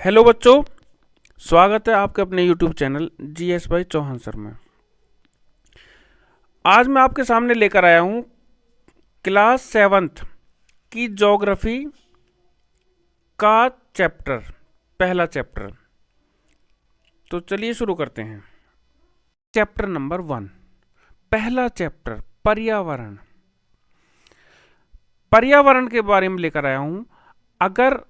Hello बच्चों, स्वागत है आपके अपने यूट्यूब चैनल जीएस भाई चौहान सर में। आज मैं आपके सामने लेकर आया हूँ क्लास 7th की ज्योग्राफी का चैप्टर, पहला चैप्टर। तो चलिए शुरू करते हैं। चैप्टर नंबर 1, पहला चैप्टर, पर्यावरण। पर्यावरण के बारे में लेकर आया हूँ। अगर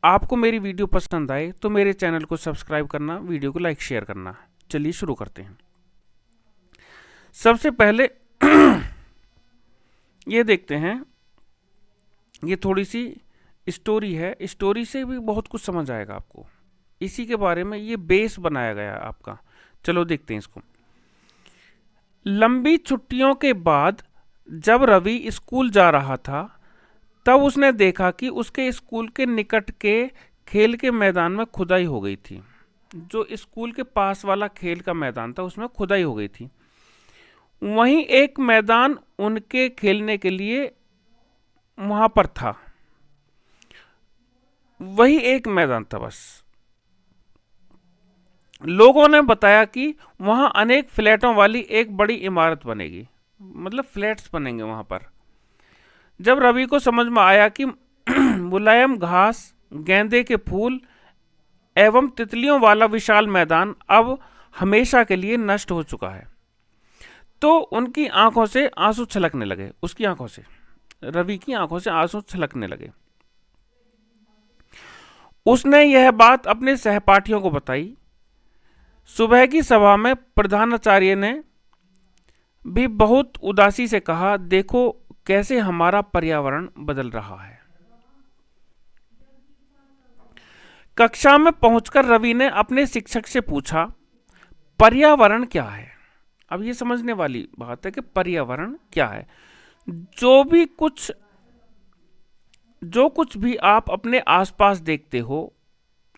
आपको मेरी वीडियो पसंद आए तो मेरे चैनल को सब्सक्राइब करना, वीडियो को लाइक शेयर करना। चलिए शुरू करते हैं। सबसे पहले ये देखते हैं, ये थोड़ी सी स्टोरी है। स्टोरी से भी बहुत कुछ समझ आएगा आपको। इसी के बारे में ये बेस बनाया गया है आपका। चलो देखते हैं इसको। लंबी छुट्टियों के बाद जब रवि स्कूल जा रहा था तब उसने देखा कि उसके स्कूल के निकट के खेल के मैदान में खुदाई हो गई थी। जो स्कूल के पास वाला खेल का मैदान था उसमें खुदाई हो गई थी। वहीं एक मैदान उनके खेलने के लिए वहां पर था। वही एक मैदान था बस। लोगों ने बताया कि वहां अनेक फ्लैटों वाली एक बड़ी इमारत बनेगी, मतलब फ्लैट्स बनेंगे वहां पर। जब रवि को समझ में आया कि मुलायम घास, गेंदे के फूल एवं तितलियों वाला विशाल मैदान अब हमेशा के लिए नष्ट हो चुका है, तो उनकी आंखों से आंसू छलकने लगे। उसकी आंखों से, रवि की आंखों से आंसू छलकने लगे। उसने यह बात अपने सहपाठियों को बताई। सुबह की सभा में प्रधानाचार्य ने भी बहुत उदासी से कहा, देखो कैसे हमारा पर्यावरण बदल रहा है। कक्षा में पहुंचकर रवि ने अपने शिक्षक से पूछा, पर्यावरण क्या है? अब ये समझने वाली बात है कि पर्यावरण क्या है। जो कुछ भी आप अपने आसपास देखते हो,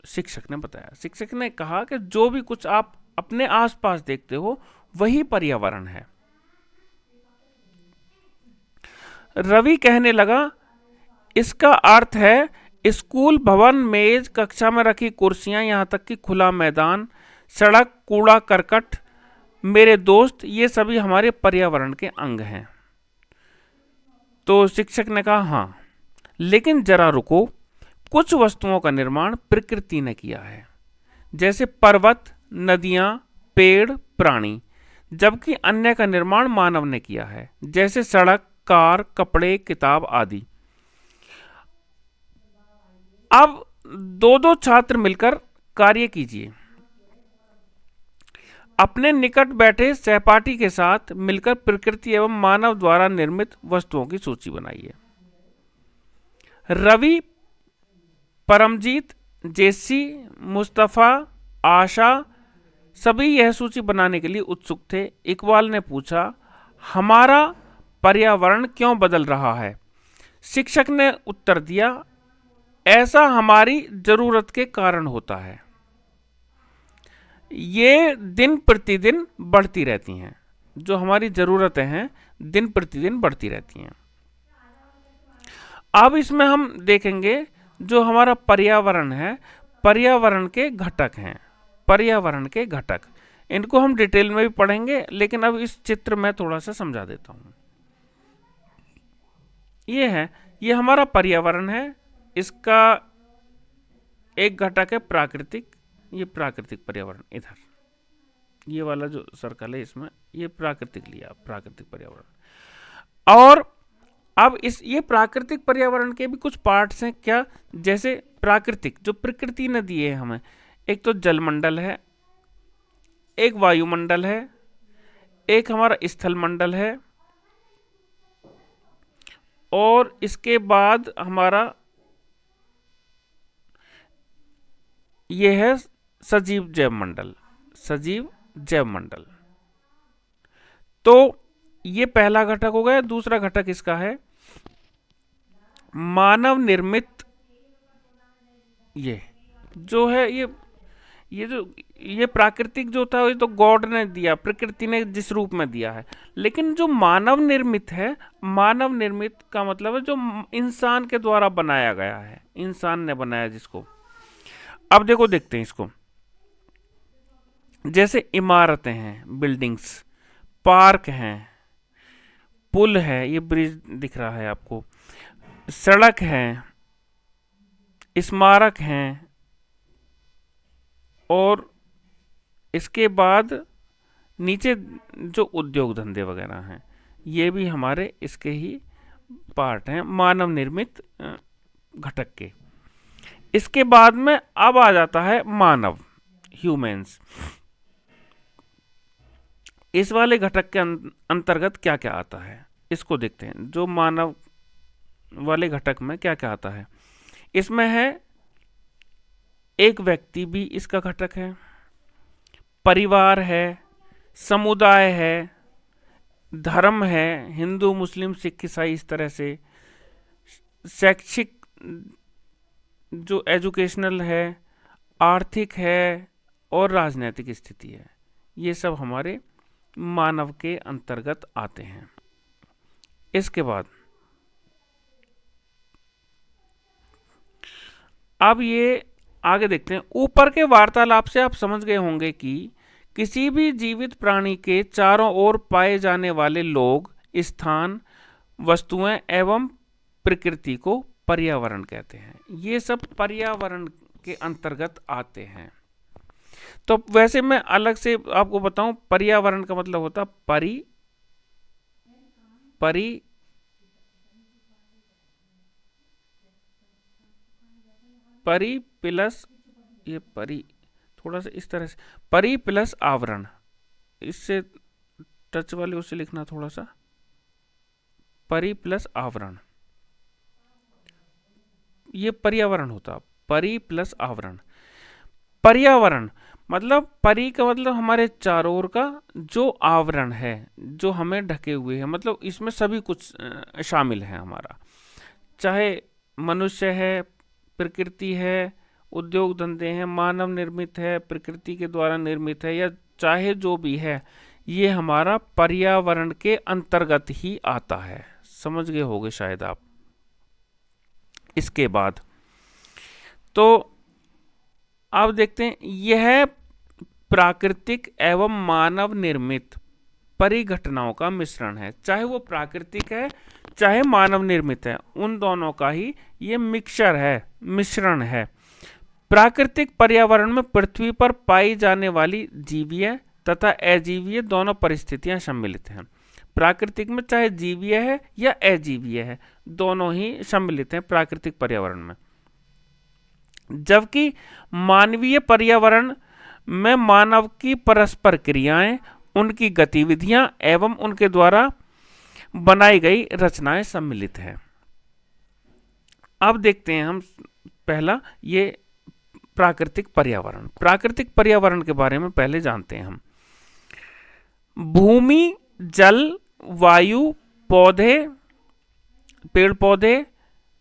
शिक्षक ने बताया। शिक्षक ने कहा कि जो भी कुछ आप अपने आसपास देखते हो वही पर्यावरण है। रवि कहने लगा, इसका अर्थ है स्कूल भवन, मेज, कक्षा में रखी कुर्सियां, यहां तक कि खुला मैदान, सड़क, कूड़ा करकट, मेरे दोस्त, ये सभी हमारे पर्यावरण के अंग हैं। तो शिक्षक ने कहा, हाँ, लेकिन जरा रुको, कुछ वस्तुओं का निर्माण प्रकृति ने किया है, जैसे पर्वत, नदियां, पेड़, प्राणी, जबकि अन्य का निर्माण मानव ने किया है, जैसे सड़क, कार, कपड़े, किताब आदि। अब दो दो छात्र मिलकर कार्य कीजिए। अपने निकट बैठे सहपाठी के साथ मिलकर प्रकृति एवं मानव द्वारा निर्मित वस्तुओं की सूची बनाइए। रवि, परमजीत, जेसी, मुस्तफा, आशा सभी यह सूची बनाने के लिए उत्सुक थे। इकबाल ने पूछा, हमारा पर्यावरण क्यों बदल रहा है? शिक्षक ने उत्तर दिया, ऐसा हमारी जरूरत के कारण होता है। ये दिन प्रतिदिन बढ़ती रहती हैं। जो हमारी जरूरतें हैं दिन प्रतिदिन बढ़ती रहती हैं। अब इसमें हम देखेंगे जो हमारा पर्यावरण है, पर्यावरण के घटक हैं। पर्यावरण के घटक, इनको हम डिटेल में भी पढ़ेंगे, लेकिन अब इस चित्र में थोड़ा सा समझा देता हूं। ये हमारा पर्यावरण है। इसका एक घटक है प्राकृतिक। ये प्राकृतिक पर्यावरण, इधर ये वाला जो सर्कल है इसमें ये प्राकृतिक लिया, प्राकृतिक पर्यावरण। और अब ये प्राकृतिक पर्यावरण के भी कुछ पार्ट्स हैं क्या, जैसे प्राकृतिक जो प्रकृति ने दिए हमें, एक तो जलमंडल है, एक वायुमंडल है, एक हमारा स्थल मंडल है, और इसके बाद हमारा ये है सजीव जैव मंडल। सजीव जैव मंडल। तो ये पहला घटक हो गया। दूसरा घटक इसका है मानव निर्मित। ये जो है ये प्राकृतिक जो था, ये तो गॉड ने दिया, प्रकृति ने जिस रूप में दिया है। लेकिन जो मानव निर्मित है, मानव निर्मित का मतलब है जो इंसान के द्वारा बनाया गया है, इंसान ने बनाया जिसको। अब देखो, देखते हैं इसको। जैसे इमारतें हैं, बिल्डिंग्स, पार्क हैं, पुल है, ये ब्रिज दिख रहा है आपको, सड़क है, स्मारक हैं, और इसके बाद नीचे जो उद्योग धंधे वगैरह हैं, ये भी हमारे इसके ही पार्ट हैं, मानव निर्मित घटक के। इसके बाद में अब आ जाता है मानव, ह्यूमंस। इस वाले घटक के अंतर्गत क्या क्या आता है, इसको देखते हैं। जो मानव वाले घटक में क्या क्या आता है, इसमें है एक व्यक्ति भी इसका घटक है, परिवार है, समुदाय है, धर्म है, हिंदू मुस्लिम सिख ईसाई इस तरह से, शैक्षिक जो एजुकेशनल है, आर्थिक है, और राजनीतिक स्थिति है। ये सब हमारे मानव के अंतर्गत आते हैं। इसके बाद अब ये आगे देखते हैं। ऊपर के वार्तालाप से आप समझ गए होंगे कि किसी भी जीवित प्राणी के चारों ओर पाए जाने वाले लोग, स्थान, वस्तुएं एवं प्रकृति को पर्यावरण कहते हैं। ये सब पर्यावरण के अंतर्गत आते हैं। तो वैसे मैं अलग से आपको बताऊं, पर्यावरण का मतलब होता परि प्लस, ये परि थोड़ा सा इस तरह से, परि प्लस आवरण, इससे टच वाले उसे लिखना थोड़ा सा, परि प्लस आवरण, ये पर्यावरण होता, परि प्लस आवरण। पर्यावरण मतलब, परि का मतलब हमारे चारों ओर का जो आवरण है, जो हमें ढके हुए है, मतलब इसमें सभी कुछ शामिल है हमारा, चाहे मनुष्य है, प्रकृति है, उद्योग धंधे हैं, मानव निर्मित है, प्रकृति के द्वारा निर्मित है, या चाहे जो भी है, ये हमारा पर्यावरण के अंतर्गत ही आता है। समझ गए होंगे शायद आप। इसके बाद तो अब देखते हैं, यह प्राकृतिक एवं मानव निर्मित परिघटनाओं का मिश्रण है। चाहे वो प्राकृतिक है, चाहे मानव निर्मित है, उन दोनों का ही ये मिक्सचर है, मिश्रण है। प्राकृतिक पर्यावरण में पृथ्वी पर पाई जाने वाली जीवीय तथा अजीवीय दोनों परिस्थितियां सम्मिलित हैं। प्राकृतिक में चाहे जीवीय है या अजीवीय है, दोनों ही सम्मिलित हैं प्राकृतिक पर्यावरण में। जबकि मानवीय पर्यावरण में मानव की परस्पर क्रियाएं, उनकी गतिविधियां एवं उनके द्वारा बनाई गई रचनाएं सम्मिलित हैं। अब देखते हैं हम पहला, ये प्राकृतिक पर्यावरण। प्राकृतिक पर्यावरण के बारे में पहले जानते हैं हम। भूमि, जल, वायु, पौधे, पेड़ पौधे,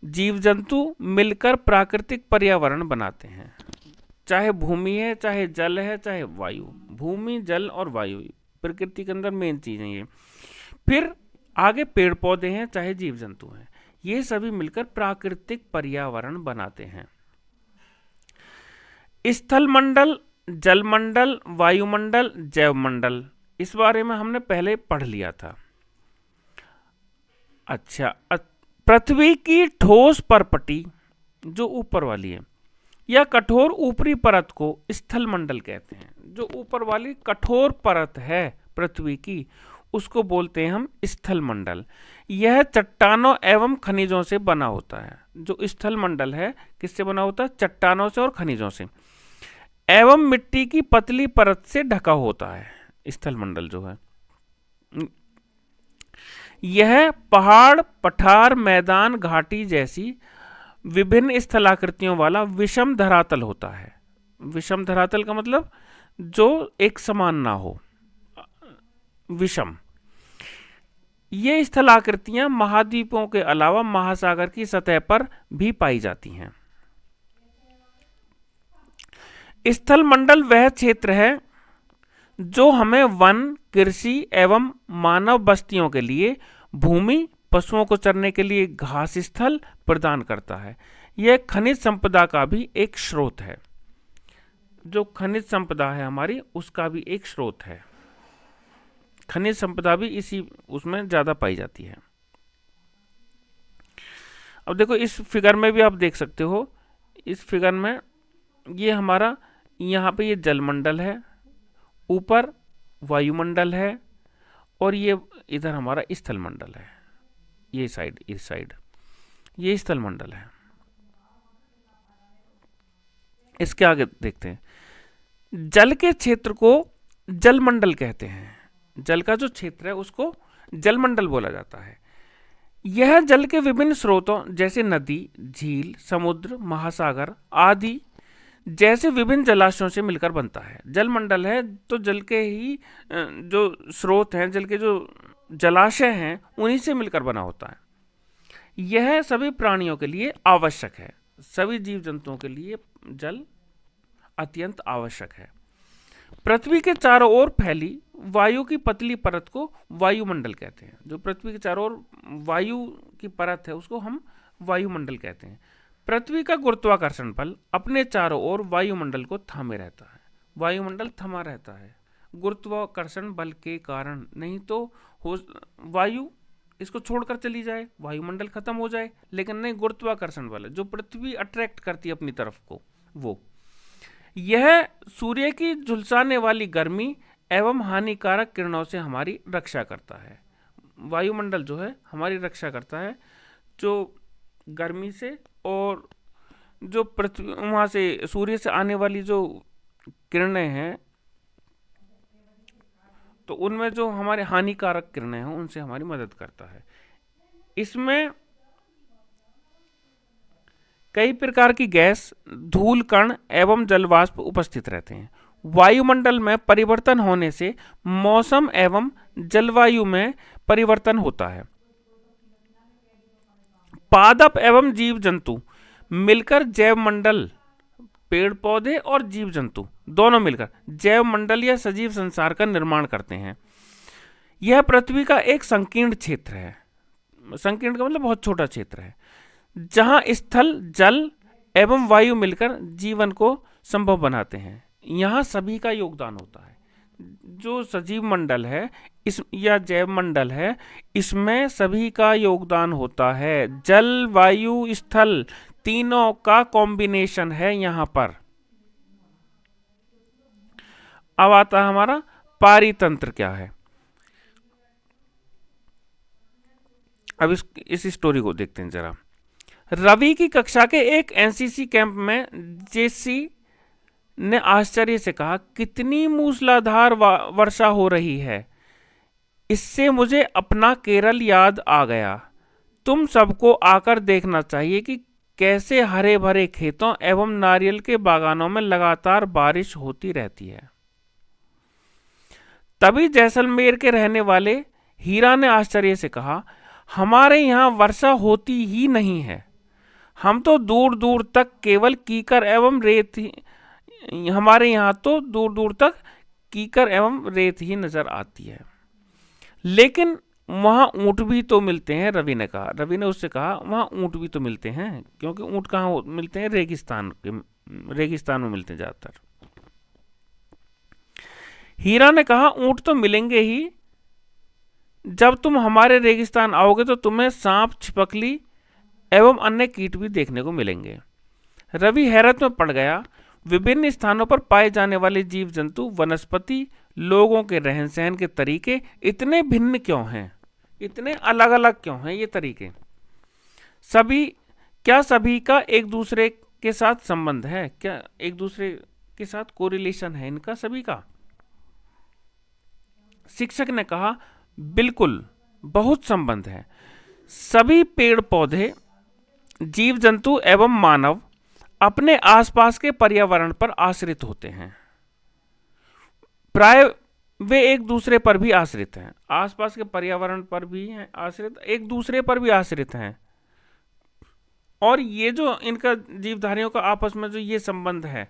जीव जंतु मिलकर प्राकृतिक पर्यावरण बनाते हैं। चाहे भूमि है, चाहे जल है, चाहे वायु, भूमि, जल और वायु प्रकृति के अंदर मेन चीज है ये। फिर आगे पेड़ पौधे हैं, चाहे जीव जंतु हैं, ये सभी मिलकर प्राकृतिक पर्यावरण बनाते हैं। स्थल मंडल, जल मंडल, वायुमंडल, जैव मंडल, इस बारे में हमने पहले पढ़ लिया था। अच्छा, पृथ्वी की ठोस परपटी जो ऊपर वाली है, या कठोर ऊपरी परत को स्थल मंडल कहते हैं। जो ऊपर वाली कठोर परत है पृथ्वी की, उसको बोलते हैं हम स्थल मंडल। यह चट्टानों एवं खनिजों से बना होता है। जो स्थल मंडल है किससे बना होता है? चट्टानों से और खनिजों से, एवं मिट्टी की पतली परत से ढका होता है स्थल मंडल जो है। यह पहाड़, पठार, मैदान, घाटी जैसी विभिन्न स्थलाकृतियों वाला विषम धरातल होता है। विषम धरातल का मतलब जो एक समान ना हो, विषम। ये स्थलाकृतियां महाद्वीपों के अलावा महासागर की सतह पर भी पाई जाती हैं। स्थल मंडल वह क्षेत्र है जो हमें वन, कृषि एवं मानव बस्तियों के लिए भूमि, पशुओं को चरने के लिए घास स्थल प्रदान करता है। यह खनिज संपदा का भी एक स्रोत है। जो खनिज संपदा है हमारी, उसका भी एक स्रोत है। खनिज संपदा भी इसी उसमें ज़्यादा पाई जाती है। अब देखो इस फिगर में भी आप देख सकते हो, इस फिगर में ये हमारा यहाँ पे ये जलमंडल है, ऊपर वायुमंडल है, और ये इधर हमारा स्थल मंडल है। ये साइड, इस साइड ये स्थल मंडल है। इसके आगे देखते हैं। जल के क्षेत्र को जलमंडल कहते हैं। जल का जो क्षेत्र है उसको जलमंडल बोला जाता है। यह जल के विभिन्न स्रोतों जैसे नदी, झील, समुद्र, महासागर आदि जैसे विभिन्न जलाशयों से मिलकर बनता है। जलमंडल है तो जल के ही जो स्रोत हैं, जल के जो जलाशय हैं, उन्हीं से मिलकर बना होता है। यह सभी प्राणियों के लिए आवश्यक है। सभी जीव जंतुओं के लिए जल अत्यंत आवश्यक है। पृथ्वी के चारों ओर फैली वायु की पतली परत को वायुमंडल कहते हैं। जो पृथ्वी के चारों ओर वायु की परत है उसको हम वायुमंडल कहते हैं। पृथ्वी का गुरुत्वाकर्षण बल अपने चारों ओर वायुमंडल को थामे रहता है। वायुमंडल थमा रहता है गुरुत्वाकर्षण बल के कारण, नहीं तो हो वायु इसको छोड़कर चली जाए, वायुमंडल खत्म हो जाए, लेकिन नहीं, गुरुत्वाकर्षण बल जो पृथ्वी अट्रैक्ट करती है अपनी तरफ को, वो यह सूर्य की झुलसाने वाली गर्मी एवं हानिकारक किरणों से हमारी रक्षा करता है। वायुमंडल जो है हमारी रक्षा करता है, जो गर्मी से, और जो पृथ्वी वहाँ से सूर्य से आने वाली जो किरणें हैं, तो उनमें जो हमारे हानिकारक किरणें हैं उनसे हमारी मदद करता है। इसमें कई प्रकार की गैस, धूल कण एवं जलवाष्प उपस्थित रहते हैं। वायुमंडल में परिवर्तन होने से मौसम एवं जलवायु में परिवर्तन होता है। पादप एवं जीव जंतु मिलकर जैव मंडल, पेड़ पौधे और जीव जंतु दोनों मिलकर जैव मंडल या सजीव संसार का निर्माण करते हैं। यह पृथ्वी का एक संकीर्ण क्षेत्र है। संकीर्ण का मतलब बहुत छोटा क्षेत्र है, जहां स्थल, जल एवं वायु मिलकर जीवन को संभव बनाते हैं। यहाँ सभी का योगदान होता है। जो सजीव मंडल है इस या जैव मंडल है, इसमें सभी का योगदान होता है। जल, वायु, स्थल तीनों का कॉम्बिनेशन है यहाँ पर। अब आता है हमारा पारितंत्र क्या है। अब इस स्टोरी को देखते हैं जरा। रवि की कक्षा के एक एनसीसी कैंप में जेसी ने आश्चर्य से कहा, कितनी मूसलाधार वर्षा हो रही है। इससे मुझे अपना केरल याद आ गया। तुम सबको आकर देखना चाहिए कि कैसे हरे भरे खेतों एवं नारियल के बागानों में लगातार बारिश होती रहती है। तभी जैसलमेर के रहने वाले हीरा ने आश्चर्य से कहा, हमारे यहाँ वर्षा होती ही नहीं है। हम तो दूर दूर तक केवल कीकर एवं रेत ही, हमारे यहाँ तो दूर दूर तक कीकर एवं रेत ही नजर आती है। लेकिन वहाँ ऊँट भी तो मिलते हैं, रवि ने कहा। रवि ने उससे कहा, वहाँ ऊँट भी तो मिलते हैं, क्योंकि ऊँट कहाँ मिलते हैं? रेगिस्तान में मिलते हैं ज़्यादातर। हीरा ने कहा, ऊँट तो मिलेंगे ही। जब तुम हमारे रेगिस्तान आओगे तो तुम्हें सांप, छिपकली एवं अन्य कीट भी देखने को मिलेंगे। रवि हैरत में पड़ गया। विभिन्न स्थानों पर पाए जाने वाले जीव जंतु, वनस्पति, लोगों के रहन सहन के तरीके इतने भिन्न क्यों हैं? इतने अलग अलग क्यों हैं ये तरीके? सभी का एक दूसरे के साथ संबंध है क्या? एक दूसरे के साथ कोरिलेशन है इनका सभी का? शिक्षक ने कहा, बिल्कुल, बहुत संबंध है। सभी पेड़ पौधे, जीव जंतु एवं मानव अपने आसपास के पर्यावरण पर आश्रित होते हैं। प्राय वे एक दूसरे पर भी आश्रित हैं। आसपास के पर्यावरण पर भी हैं आश्रित, एक दूसरे पर भी आश्रित हैं। और ये जो इनका जीवधारियों का आपस में जो ये संबंध है,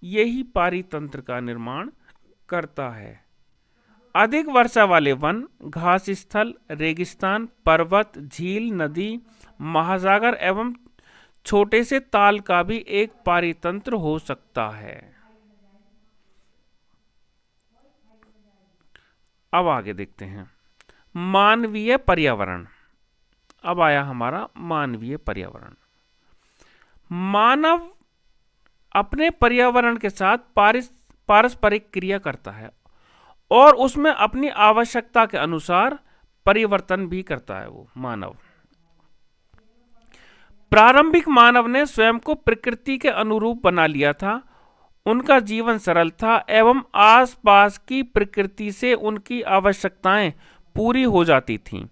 यही पारितंत्र का निर्माण करता है। अधिक वर्षा वाले वन, घास स्थल, रेगिस्तान, पर्वत, झील, नदी, महासागर एवं छोटे से ताल का भी एक पारितंत्र हो सकता है। अब आगे देखते हैं मानवीय पर्यावरण। अब आया हमारा मानवीय पर्यावरण। मानव अपने पर्यावरण के साथ पारस्परिक क्रिया करता है और उसमें अपनी आवश्यकता के अनुसार परिवर्तन भी करता है। वो मानव, प्रारंभिक मानव ने स्वयं को प्रकृति के अनुरूप बना लिया था। उनका जीवन सरल था एवं आसपास की प्रकृति से उनकी आवश्यकताएं पूरी हो जाती थीं।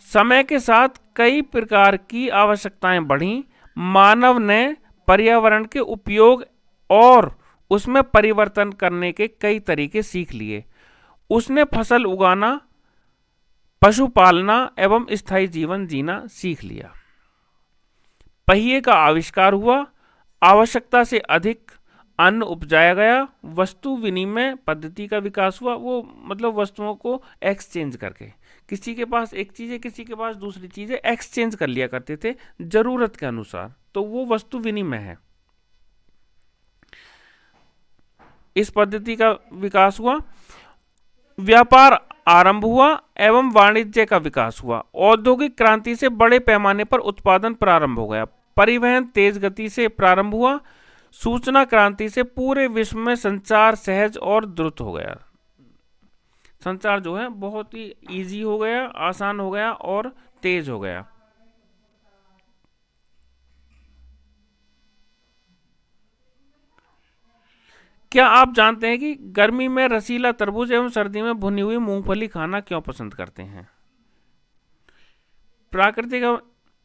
समय के साथ कई प्रकार की आवश्यकताएं बढ़ीं। मानव ने पर्यावरण के उपयोग और उसमें परिवर्तन करने के कई तरीके सीख लिए। उसने फसल उगाना, पशु पालना एवं स्थायी जीवन जीना सीख लिया। पहिए का आविष्कार हुआ, आवश्यकता से अधिक अन्न उपजाया गया। वस्तु विनिमय पद्धति का विकास हुआ, वो मतलब वस्तुओं को एक्सचेंज करके, किसी के पास एक चीज़ है किसी के पास दूसरी चीज़ है, एक्सचेंज कर लिया करते थे जरूरत के अनुसार, तो वो वस्तु विनिमय है। इस पद्धति का विकास हुआ, व्यापार आरंभ हुआ एवं वाणिज्य का विकास हुआ। औद्योगिक क्रांति से बड़े पैमाने पर उत्पादन प्रारंभ हो गया। परिवहन तेज गति से प्रारंभ हुआ। सूचना क्रांति से पूरे विश्व में संचार सहज और द्रुत हो गया। संचार जो है बहुत ही इजी हो गया, आसान हो गया और तेज हो गया। क्या आप जानते हैं कि गर्मी में रसीला तरबूज एवं सर्दी में भुनी हुई मूंगफली खाना क्यों पसंद करते हैं?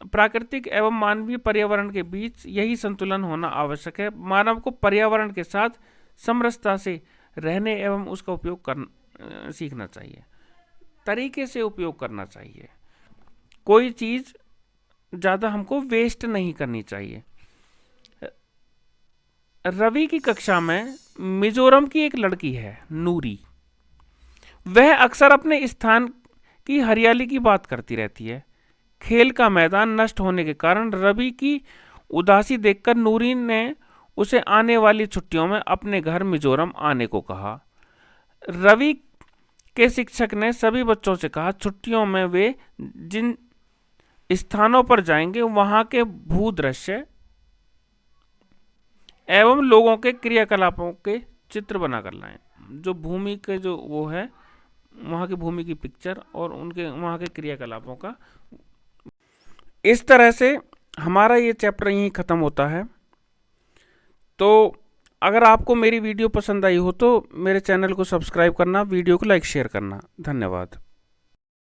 प्राकृतिक एवं मानवीय पर्यावरण के बीच यही संतुलन होना आवश्यक है। मानव को पर्यावरण के साथ समरसता से रहने एवं उसका उपयोग करना सीखना चाहिए, तरीके से उपयोग करना चाहिए। कोई चीज ज्यादा हमको वेस्ट नहीं करनी चाहिए। रवि की कक्षा में मिजोरम की एक लड़की है नूरी। वह अक्सर अपने स्थान की हरियाली की बात करती रहती है। खेल का मैदान नष्ट होने के कारण रवि की उदासी देखकर नूरी ने उसे आने वाली छुट्टियों में अपने घर मिजोरम आने को कहा। रवि के शिक्षक ने सभी बच्चों से कहा छुट्टियों में वे जिन स्थानों पर जाएंगे वहां के भूदृश्य एवं लोगों के क्रियाकलापों के चित्र बनाकर लाएं। जो भूमि के जो वो है वहां की भूमि की पिक्चर और उनके वहां के क्रियाकलापों का। इस तरह से हमारा ये चैप्टर यहीं ख़त्म होता है। तो अगर आपको मेरी वीडियो पसंद आई हो तो मेरे चैनल को सब्सक्राइब करना, वीडियो को लाइक शेयर करना। धन्यवाद।